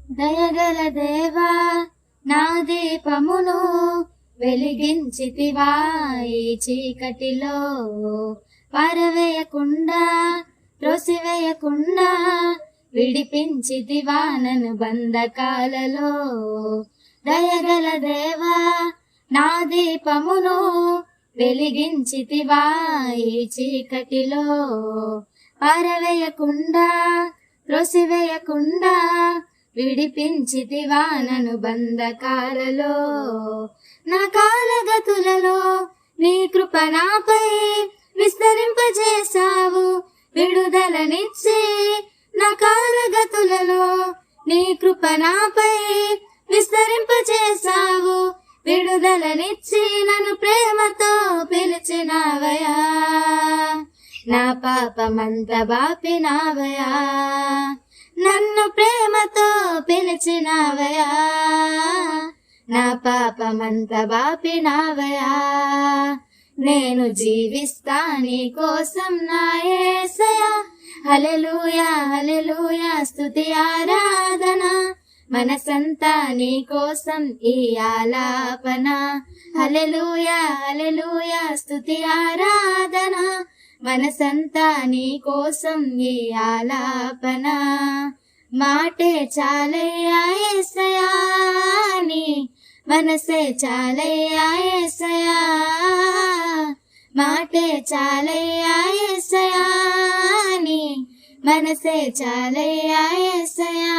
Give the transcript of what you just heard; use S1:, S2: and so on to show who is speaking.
S1: దయగల దేవా నా దీపమును వెలిగించితివా ఈ చీకటిలో, పారవేయకుండా త్రోసివేయకుండా విడిపించితివా నన్ను బంధకాలలో. దయగల దేవా నా దీపమును వెలిగించితివా ఈ చీకటిలో, పారవేయకుండా త్రోసివేయకుండా విడిపించితివా నన్ను బంధకాలలో. నా కాలగతులలో నీ కృప నాపై విస్తరింపజేశావు, విడుదలనిచ్చి నా కాలగతులలో నీ కృప నాపై విస్తరింపజేశావు, విడుదలనిచ్చి నన్ను ప్రేమతో పిలిచినావయా, నా పాపమంత బాపినావయా, నన్ను ప్రేమతో పిలిచినావయా, నా పాపమంత బాపినావయా. నేను జీవిస్తా నీ కోసం నా యేసయ్యా, హల్లెలూయా హల్లెలూయా స్తుతి ఆరాధన, మనసంతా నీ కోసం ఈ ఆలాపన. హల్లెలూయా హల్లెలూయా స్తుతి ఆరాధన, మనసంతా నీ కోసం ఈ ఆలాపన. మాటే చాలయ్యా యేసయ్యా, నీ మనసే చాలయ్యా యేసయ్యా, మాటే చాలయ్యా యేసయ్యా, నీ మనసే చాలయ్యా యేసయ్యా.